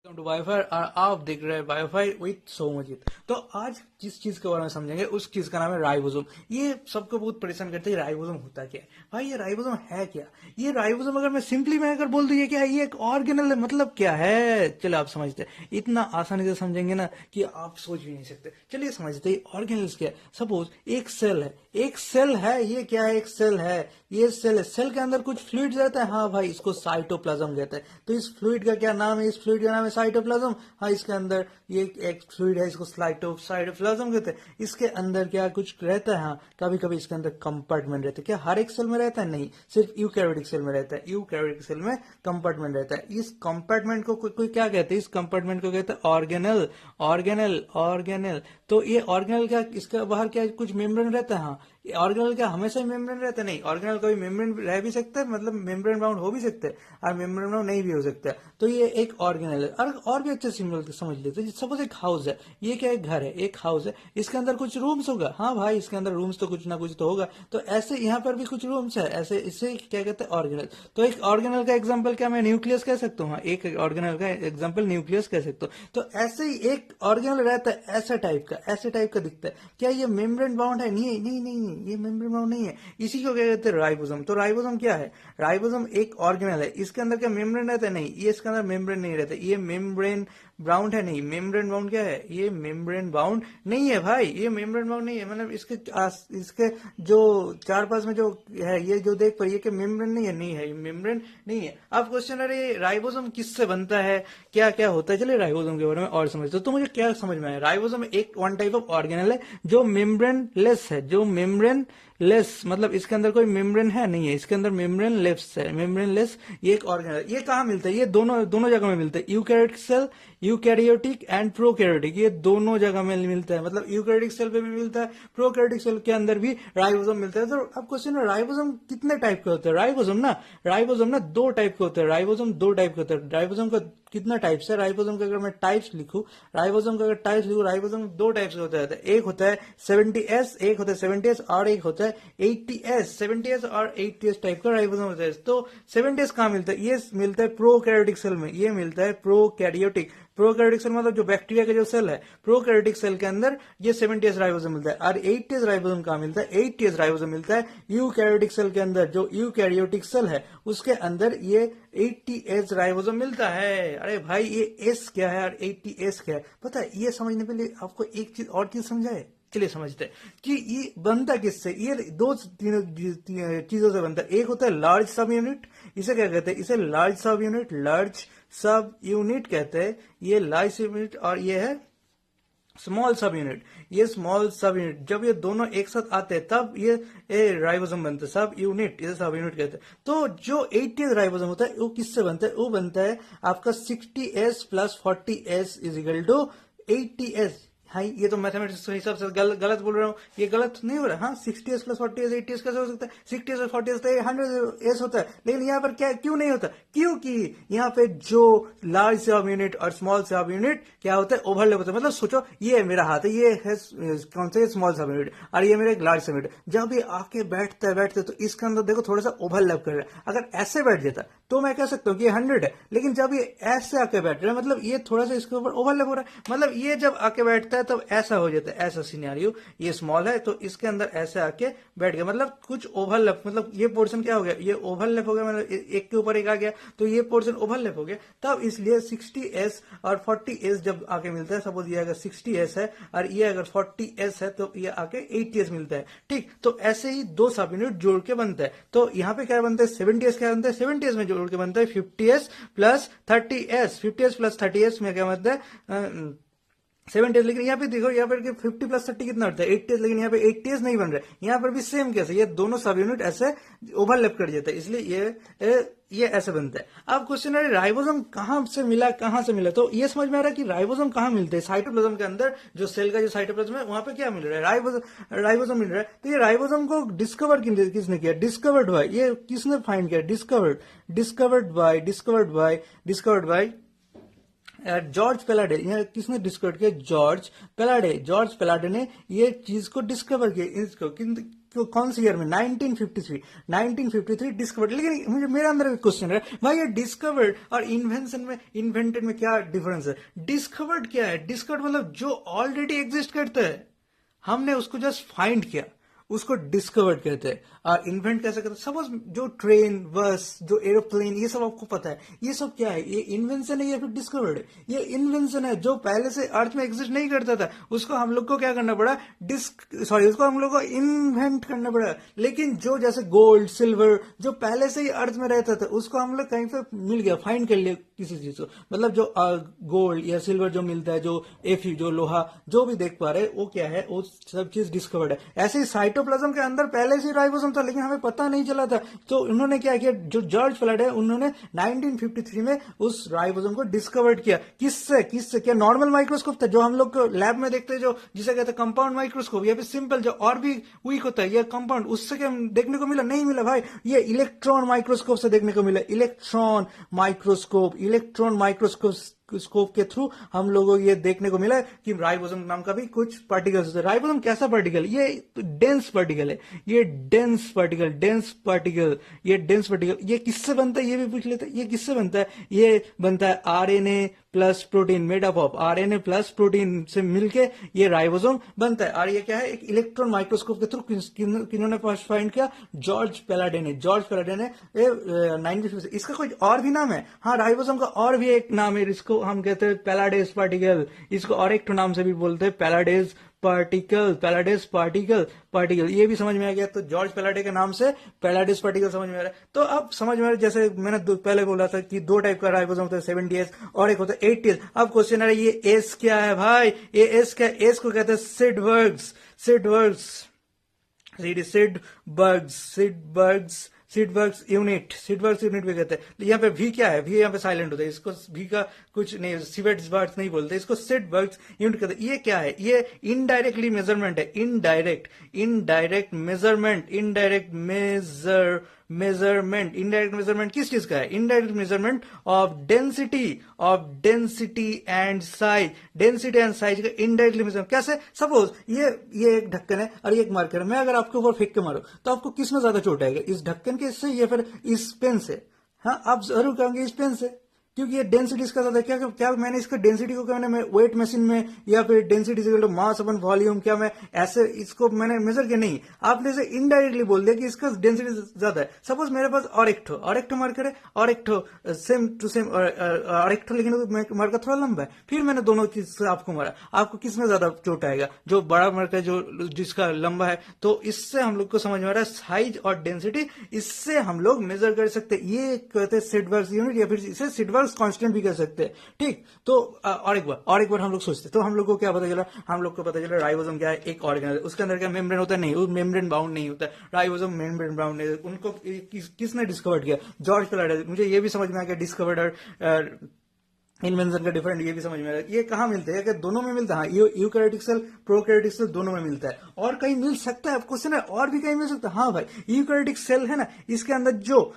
Welcome to wifi और आप देख रहे हैं वाईफाई विथ सोमजीत। तो आज जिस चीज के बारे में समझेंगे उस चीज का नाम है राइबोसोम। ये सबको बहुत परेशान करते हैं, राइबोसोम होता क्या है भाई, ये राइबोसोम है क्या। ये राइबोसोम अगर मैं अगर बोल दूं ये क्या है, ये एक ऑर्गेनल है, मतलब क्या है। चलो आप समझते हैं, इतना आसानी से समझेंगे ना कि आप सोच भी नहीं सकते। चलिए समझते हैं ऑर्गेनल्स क्या है। सपोज एक सेल है, एक सेल है, ये क्या है, एक सेल है, ये सेल है। सेल के अंदर कुछ फ्लूइड रहता है, हाँ भाई इसको साइटोप्लाज्म कहते हैं। तो इस फ्लूइड का क्या नाम है, इस फ्लूइड का नाम है साइटोप्लाज्म। हाँ, इसके अंदर ये एक फ्लूइड है, इसको साइटोप्लाज्म कहते हैं। इसके अंदर क्या कुछ रहता है, हाँ कभी कभी इसके अंदर कंपार्टमेंट रहते हैं। क्या हर एक सेल में रहता है? नहीं, सिर्फ यूकैरियोटिक सेल में रहता है। यूकैरियोटिक सेल में कंपार्टमेंट रहता है। इस कंपार्टमेंट को कोई क्या कहते हैं, इस कंपार्टमेंट को कहते हैं ऑर्गेनल। ऑर्गेनल ऑर्गेनल तो ये ऑर्गेनल क्या, इसके बाहर क्या कुछ मेम्ब्रेन रहता है? हाँ, ऑर्गेनल क्या हमेशा ही मेम्ब्रेन रहता है? नहीं, ऑर्गेनल कभी मेम्ब्रेन रह भी सकता है, मतलब मेम्ब्रेन बाउंड हो भी सकते हैं और मेम्ब्रेन बाउंड नहीं भी हो सकता है। तो ये एक ऑर्गेनल है। और भी अच्छे से समझ लेते हैं। सपोज एक हाउस है, ये क्या, एक घर है, एक हाउस है, इसके अंदर कुछ रूम्स होगा। हाँ भाई, इसके अंदर रूम्स तो कुछ ना कुछ तो होगा। तो ऐसे यहाँ पर भी कुछ रूम्स है, ऐसे इसे क्या कहते हैं, ऑर्गेनल। तो एक ऑर्गेनल का एग्जाम्पल क्या मैं न्यूक्लियस कह सकता हूँ? हाँ, एक ऑर्गेनल का एग्जाम्पल न्यूक्लियस कह सकता हूँ। तो ऐसे ही एक ऑर्गेनल रहता है, ऐसे टाइप का दिखता है। क्या ये मेम्ब्रेन बाउंड है? नहीं नहीं नहीं नहीं, ये मेम्ब्रेन बाउंड नहीं है। इसी को क्या कहते हैं, राइबोसोम। तो राइबोसोम क्या है? राइबोसोम एक ऑर्गेनल है। इसके अंदर क्या मेम्ब्रेन रहता है? नहीं, ये इसके अंदर मेम्ब्रेन नहीं रहता। ये मेम्ब्रेन बाउंड है? नहीं, मेम्ब्रेन बाउंड क्या है, ये मेम्ब्रेन बाउंड नहीं है भाई, ये मेम्ब्रेन बाउंड नहीं है। मतलब इसके जो चार पास में जो है, ये जो देख पर, ये क्या मेम्ब्रेन नहीं है? नहीं है, ये मेम्ब्रेन नहीं है। अब क्वेश्चन, अरे राइबोसोम किससे बनता है, क्या क्या होता है? चलिए राइबोसोम के बारे में और समझते तो मुझे क्या समझ में आया। राइबोसोम एक वन टाइप ऑफ ऑर्गेनल है जो मेम्ब्रेन लेस है, जो मेम्ब्रेन लेस, मतलब इसके अंदर कोई मेम्ब्रेन है नहीं है, इसके अंदर मेम्ब्रेन लेस है, मेम्ब्रेन लेस। ये एक ऑर्गेनल है। ये कहाँ मिलता है? ये दोनों दोनों जगह में मिलता है। Eukaryotic cell, eukaryotic and prokaryotic, ये दोनों जगह में मिलता है। मतलब यूकैरियोटिक सेल पे भी मिलता है, प्रोकैरियोटिक सेल के अंदर भी राइबोसोम मिलता है। तो अब क्वेश्चन है, राइबोसोम कितने टाइप के होते हैं? राइबोसोम ना दो टाइप के होते हैं। राइबोसोम दो टाइप के होते हैं। राइबोसोम का कितना टाइप्स है? राइबोसोम का अगर मैं टाइप्स लिखूं, राइबोसोम दो टाइप्स के होते हैं। एक होता है 70S, एक होता है 70S, और एक होता है 80S। 70S और 80S टाइप का राइबोसोम होता है। तो 70S कहाँ मिलता है? ये मिलता है प्रोकैरियोटिक सेल में, ये मिलता है प्रोकैरियोटिक सेल, मतलब जो बैक्टीरिया का जो सेल है, प्रोकैरियोटिक सेल के अंदर ये 70S राइबोसोम मिलता है। और 80S राइबोसोम कहाँ मिलता है? 80S राइबोसोम मिलता है यूकैरियोटिक सेल के अंदर, जो यूकैरियोटिक सेल है उसके अंदर ये 80S राइबोसोम मिलता है। अरे भाई, ये S क्या है और 80S क्या है पता है? ये समझने के लिए आपको एक चीज और चीज समझाए। चलिए समझते हैं कि ये बनता किससे। ये दो तीनों चीजों से बनता है। एक होता है लार्ज सब यूनिट, इसे क्या कहते हैं? इसे लार्ज सब यूनिट कहते हैं। ये लार्ज सब यूनिट, और ये है स्मॉल सब यूनिट। ये स्मॉल सब यूनिट, जब ये दोनों एक साथ आते हैं तब ये राइबोसोम बनता है। सब यूनिट, इसे सब यूनिट कहते हैं। तो जो 80 राइबोसोम होता है वो किससे बनता है? वो बनता है आपका 60S plus 40S is equal to 80S। हाँ, ये तो मैथमेटिक्स के हिसाब से गलत बोल रहा हूँ, ये गलत नहीं हो रहा। हाँ, 60S प्लस 40S 80S कैसे हो सकता है? 60S और 40S तो 100S होता है। लेकिन यहाँ पर क्या क्यों नहीं होता? क्योंकि यहाँ पे जो लार्ज सब यूनिट और स्मॉल सब यूनिट क्या होता है, ओवरलैप होता है। मतलब सोचो, ये मेरा हाथ है, ये है कौन सा, स्मॉल सब यूनिट, और ये मेरा एक लार्ज सब यूनिट। जब ये आके बैठते तो इसके अंदर देखो थोड़ा सा ओवरलैप कर रहा है। अगर ऐसे बैठ जाता तो मैं कह सकता हूँ कि ये 100 है। लेकिन जब ये ऐसे आके बैठ रहा है, मतलब ये थोड़ा सा इसके ऊपर ओवरलैप हो रहा है, मतलब ये जब आके बैठता है तब ऐसा हो जाता है, ऐसा सिनेरियो। ये स्मॉल है तो इसके अंदर ऐसे आके बैठ गया, मतलब कुछ ओवरलैप, मतलब ये पोर्शन क्या हो गया, ये ओवरलैप हो गया, मतलब एक के ऊपर एक आ गया, तो ये पोर्शन ओवरलैप हो गया। तब इसलिए 60S और 40S जब आके मिलता है, सपोज ये अगर 60S है और ये अगर 40S है, तो ये आके 80S मिलता है। ठीक, तो ऐसे ही दो सब यूनिट जोड़ के बनता है। तो यहाँ पे क्या बनता है, 70S क्या बनता है, 70S में जोड़ के बनता है 50S plus 30S। 50S plus 30S में क्या बनता है, 70S। लेकिन यहाँ पे देखो, यहाँ पर 50 प्लस 30 कितना होता है, 80S। लेकिन यहाँ पे 80S नहीं बन रहा है। यहाँ पर भी सेम कैसे, ये दोनों सब यूनिट ऐसे ओवरलैप कर जाता है, इसलिए ये ऐसे बनता है। अब क्वेश्चन है, राइबोसोम कहाँ से मिला? तो ये समझ में आ रहा है कि राइबोसोम कहाँ मिलते हैं। साइटोप्लाज्म के अंदर, जो सेल का जो साइटोप्लाज्म है, वहां पे क्या मिल रहा है, राइबोसोम मिल रहा है। तो ये राइबोसोम को डिस्कवर किसने किया? डिस्कवर्ड बाय, ये किसने फाइंड किया? Discovered by George Palade. यह किसने डिस्कवर किया? जॉर्ज पेलाडे ने ये चीज को डिस्कवर किया। इसको कौन सी ईयर में, 1953 डिस्कवर्ड। लेकिन मुझे मेरे अंदर एक क्वेश्चन है भाई, ये डिस्कवर्ड और इन्वेंशन में, इन्वेंटेड में क्या डिफरेंस है? डिस्कवर्ड क्या है? डिस्कवर्ड मतलब जो ऑलरेडी एग्जिस्ट करता है, हमने उसको जस्ट फाइंड किया, उसको डिस्कवर्ड कहते हैं। और इन्वेंट कैसे करते हैं? सपोज जो ट्रेन, बस, जो एरोप्लेन, ये सब आपको पता है, ये सब क्या है? ये इन्वेंशन है या फिर डिस्कवर्ड है? ये इन्वेंशन है। जो पहले से अर्थ में एग्जिस्ट नहीं करता था, उसको हम लोग को क्या करना पड़ा? उसको हम लोग को इन्वेंट करना पड़ा। लेकिन जो जैसे गोल्ड, सिल्वर, जो पहले से ही अर्थ में रहता था, उसको हम लोग कहीं पे मिल गया, फाइंड कर लिया किसी चीज को। मतलब जो गोल्ड या सिल्वर जो मिलता है, जो एफी, जो लोहा, जो भी देख पा रहे हैं, वो क्या है? वो सब चीज डिस्कवर्ड है। ऐसे ही साइटोप्लाज्म के अंदर पहले से राइबोसोम था, लेकिन हमें पता नहीं चला था। तो उन्होंने क्या किया, जो जॉर्ज प्लाट है, उन्होंने 1953 में उस राइबोसोम को डिस्कवर्ड किया। किससे क्या? नॉर्मल माइक्रोस्कोप था, जो हम लोग लैब में देखते हैं, जो जिसे कहते हैं कंपाउंड माइक्रोस्कोप, या फिर सिंपल जो और भी वीक होता है, या कंपाउंड, उससे क्या देखने को मिला? नहीं मिला भाई। ये इलेक्ट्रॉन माइक्रोस्कोप से देखने को मिला। इलेक्ट्रॉन माइक्रोस्कोप के थ्रू हम लोगों को ये देखने को मिला कि राइबोसोम नाम का भी कुछ पार्टिकल्स होते हैं। राइबोसोम कैसा पार्टिकल? ये डेंस पार्टिकल है। ये डेंस पार्टिकल ये किससे बनता है? ये भी पूछ लेते हैं, ये किससे बनता है? ये बनता है RNA plus protein, made up of RNA plus protein से मिलके ये राइबोसोम बनता है। और ये क्या है? एक इलेक्ट्रॉन माइक्रोस्कोप के थ्रू किन्होंने फर्स्ट फाइंड किया? जॉर्ज पैलाडे ने 1950। इसका कोई और भी नाम है? हाँ, राइबोसोम का और भी एक नाम है, इसको हम कहते हैं पैलाडेज पार्टिकल। इसको और एक नाम से भी बोलते हैं पैलाडेज पार्टिकल। ये भी समझ में आ गया। तो जॉर्ज पैलाडे के नाम से पैलाडेज पार्टिकल समझ में आ रहा है। तो अब समझ में आ रहा है, जैसे मैंने पहले बोला था कि दो टाइप का राइबोसोम होता है, 70S और एक होता है 80S। अब क्वेश्चन आ रहा है, ये एस क्या है भाई? ये एस क्या है? एस को कहते हैं सिडबर्ग्स यूनिट भी कहते हैं। यहाँ पे वी क्या है? वी यहाँ पे साइलेंट होता है, इसको वी का कुछ नहीं, सिवेट्सबर्ग्स नहीं बोलते, इसको सिडबर्ग्स यूनिट कहते हैं। ये क्या है? ये इनडायरेक्टली मेजरमेंट है। इनडायरेक्ट मेजरमेंट किस चीज का है? Indirect measurement of density and size का इनडायरेक्टली मेजरमेंट। कैसे? सपोज ये एक ढक्कन है और ये एक मार्कर है। मैं अगर आपके ऊपर फेंक के मारूं, तो आपको किस में ज्यादा चोट आएगा? इस ढक्कन के से या फिर इस पेन से? हाँ, आप जरूर कहोगे इस पेन से, क्योंकि ये डेंसिटी इसका ज्यादा। क्या मैंने इसका डेंसिटी को क्या मैं वेट मशीन में, या फिर डेंसिटी मास अपन वॉल्यूम, क्या मैं ऐसे इसको मैंने मेजर किया? नहीं, आपने इसे इनडायरेक्टली बोल दिया कि इसका डेंसिटी ज्यादा है। सपोज मेरे पास और एक ठो मार्कर है, और एक ठो सेम टू सेम और एक ठो, लेकिन मार्कर थोड़ा लंबा है। फिर मैंने दोनों चीज से आपको मारा, आपको किस में ज्यादा चोट आएगा? जो बड़ा मार्कर, जो जिसका लंबा है। तो इससे हम लोग को समझ में आ रहा है साइज और डेंसिटी, इससे हम लोग मेजर कर सकते हैं। ये कहते हैं सिडबर्ग्स यूनिट, या फिर इसे सिडबर्ग्स कांस्टेंट भी कर सकते हैं। ठीक, तो और एक बार हम लोग सोचते, तो हम लोग को क्या पता चला? हम लोग को पता चला राइबोसोम क्या है? एक ऑर्गेनल, उसके अंदर क्या मेम्ब्रेन होता है? नहीं, वो मेम्ब्रेन बाउंड नहीं होता है। राइबोसोम मेम्ब्रेन बाउंड नहीं। उनको किसने डिस्कवर किया? जॉर्ज पैलाडे। मुझे ये भी समझ में आ गया डिस्कवर्ड और इन्वेंशन का डिफरेंट, ये भी समझ में आ रहा है। ये कहाँ मिलते हैं? क्या दोनों में मिलता है? हाँ, यूकैरियोटिक सेल, प्रोकैरियोटिक सेल दोनों में मिलता है। और कहीं मिल सकता है? क्वेश्चन है, और भी कहीं मिल सकता है? हाँ भाई, यूकैरियोटिक सेल है ना, इसके अंदर जो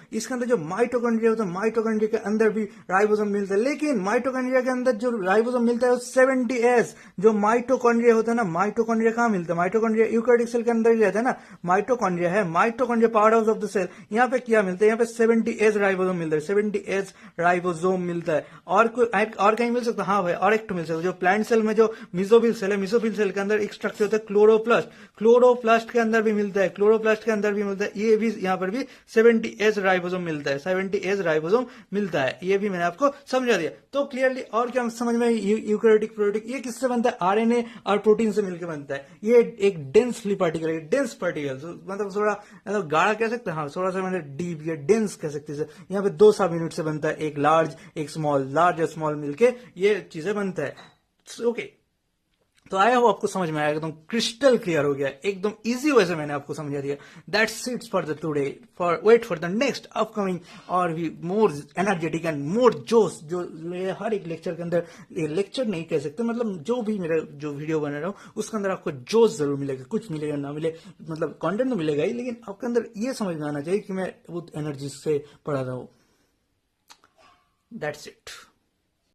माइटोकॉन्ड्रिया होता है, माइटोकॉन्ड्रिया के अंदर भी राइबोसोम मिलता है। लेकिन माइटोकॉन्ड्रिया के अंदर जो राइबोसोम मिलता है वो 70S। जो माइटोकॉन्ड्रिया होता है ना, माइटोकॉन्ड्रिया कहाँ मिलता है? माइटोकॉन्ड्रिया यूकैरियोटिक सेल के अंदर ही रहता है ना। माइटोकॉन्ड्रिया है, mitochondria power house of the cell. यहाँ पे क्या मिलता है? यहाँ पे 70S राइबोसोम मिलता है, 70S राइबोसोम मिलता है। और कहीं मिल सकता? हाँ भाई, और एक मिल सकता है। जो प्लांट सेल में जो मिसोफिल सेल है, मिसोफिल सेल के अंदर एक स्ट्रक्चर होता है क्लोरोप्लास्ट के अंदर भी मिलता है, ये भी यहाँ पर भी 70S राइबोसोम मिलता है, 70S राइबोसोम मिलता है। ये भी मैंने आपको समझा दिया। तो क्लियरली और क्या समझ में? यूकैरियोटिक प्रोटीन ये किससे बनता है? आरएनए और प्रोटीन से मिलकर बनता है। ये एक डेंस पार्टिकल, मतलब थोड़ा गाढ़ा कह सकते हैं। हाँ, थोड़ा सा मैंने डीप या डेंस कह सकते हैं। यहाँ पे 2 सब यूनिट से बनता है, एक लार्ज एक स्मॉल, लार्ज और स्मॉल मिलके ये चीजें बनता है। ओके, तो आया हो आपको समझ में आया, एकदम क्रिस्टल क्लियर हो गया, एकदम इजी वे से मैंने आपको समझा दिया। That's it for the today. Wait for the next upcoming और भी मोर एनर्जेटिक एंड मोर जोश, जो हर एक लेक्चर के अंदर, लेक्चर नहीं कह सकते, मतलब जो भी मेरा जो वीडियो बना रहा हूँ उसके अंदर आपको जोश जरूर मिलेगा। कुछ मिलेगा ना मिले, मतलब कंटेंट तो मिलेगा ही, लेकिन आपके अंदर ये समझ में आना चाहिए कि मैं बहुत एनर्जी से पढ़ा रहा हूँ। That's it.